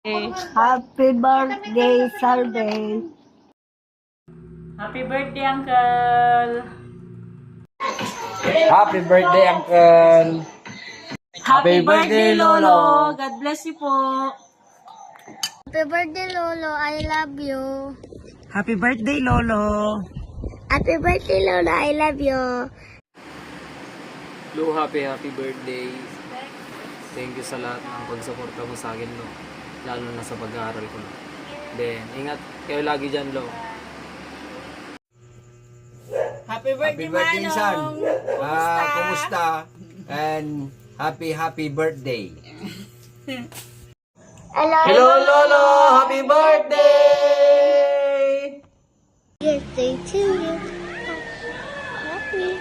Happy birthday, Salve. Happy birthday, Uncle! Happy birthday, Uncle! Happy birthday, Lolo! God bless you po! Happy birthday, Lolo. I love you. Happy birthday, Lolo! Happy birthday, Lolo. I love you. Lo, happy birthday. Thank you sa lahat ng pagsuporta mo sa akin, no? Lalo na sa pag-aaral ko, no? Then, ingat kayo lagi dyan, Lo. Happy birthday, Manong! Kumusta? And happy birthday. Hello, Lolo! Happy birthday! Birthday to you. Happy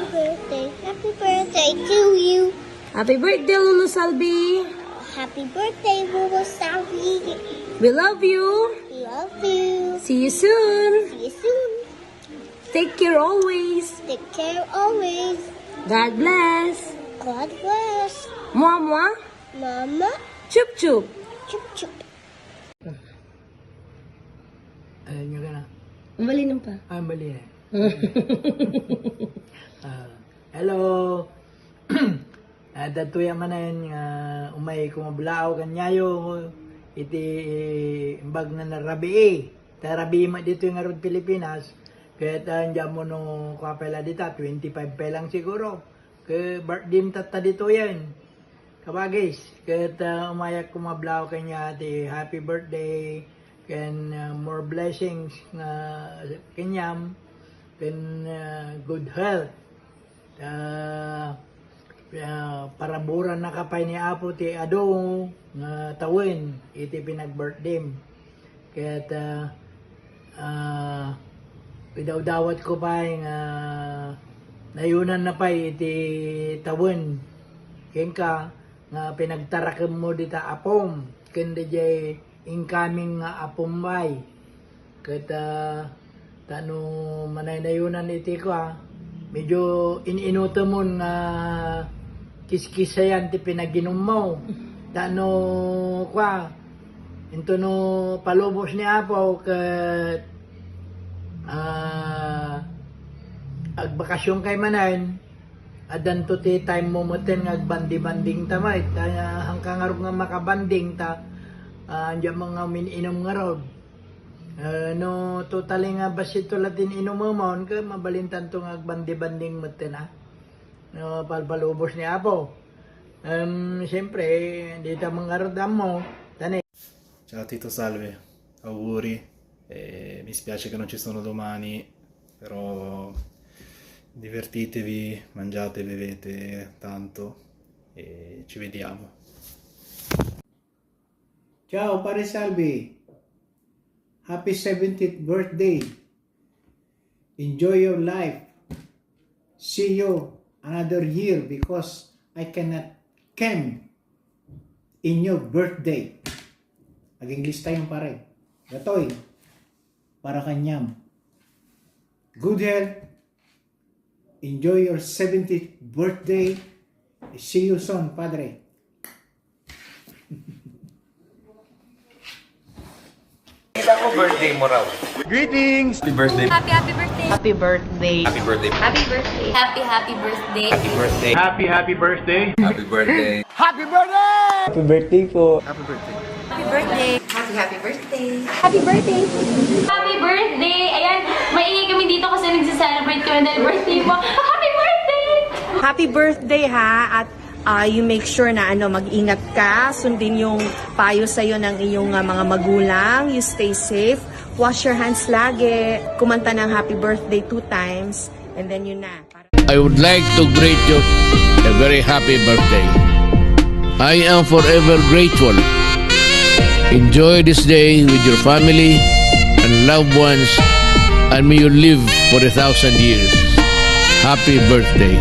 birthday. Happy birthday to you. Happy birthday, Lolo Salvi! Happy birthday, Lolo Salvi. We love you! We love you. See you soon! See you soon. Take care always! Take care always. God bless! God bless. Mwah mwah! Mama. Chup chup! Chup chup. Ayun nyo ka na. Malinom pa. Mali eh. Hello. Datuya man na yun, umay kumabulao kanyayo, iti imbag na narabi eh. Tarabi mo dito yung arod Pilipinas, kaya andyan mo nung kapela dito, 25 pa lang siguro. Kaya birthday tata dito yan. Kabagis, kaya umayak kumabulao kanya, happy birthday, and more blessings na kanyam, and good health. Paraburan na kapay ni Apo ti Ado nga tawin iti pinag-birthday. Kaya idawdawat ko pa nga nayunan na pa iti tawin. Kaya nga pinagtarakam mo dita apom. Kanda jay incoming nga apumbay. Kaya tano manay nayunan iti ko medyo iniinuto mo nga kiskisayan ti pinaginom mo. Tano kwa, ito no palubos ni Apo kat agbakasyon kay manan, adan to ti time mo moten nga agbandi-banding tamay. Hanggang nga makabanding ta, andyan mga mininom nga rod. No totally nga basit to latin inumamon ka mabalintan to nga agbandi-banding moten no palpalubos ni Apo. Siyempre, hindi ta mangarodam mo. Tani. Ciao Tito Salve, auguri. Mi spiace che non ci sono domani, però divertitevi, mangiate, bevete tanto e ci vediamo. Ciao pare Salvi. Happy 70th birthday. Enjoy your life. See you another year because I cannot come in your birthday. Nag-English tayong pare. Gatoy. Para kanyam. Good health. Enjoy your 70th birthday. See you soon, Padre. Birthday mo raw. Greetings! Happy birthday. Happy birthday. Happy birthday! Happy birthday. Happy birthday. Happy birthday. Happy birthday. Happy birthday! Happy birthday. Happy birthday po! Happy birthday! Happy birthday. Happy birthday. Happy birthday. Happy birthday. Ayan, maingay kami dito kasi nagse-celebrate kami dahil birthday mo. Happy birthday! Happy birthday ha, at you make sure na mag-ingat ka, sundin yung payo sa'yo ng iyong mga magulang, you stay safe, wash your hands lagi, kumanta ng happy birthday 2 times, and then yun na. I would like to greet you a very happy birthday. I am forever grateful. Enjoy this day with your family and loved ones, and may you live for 1,000 years. Happy birthday.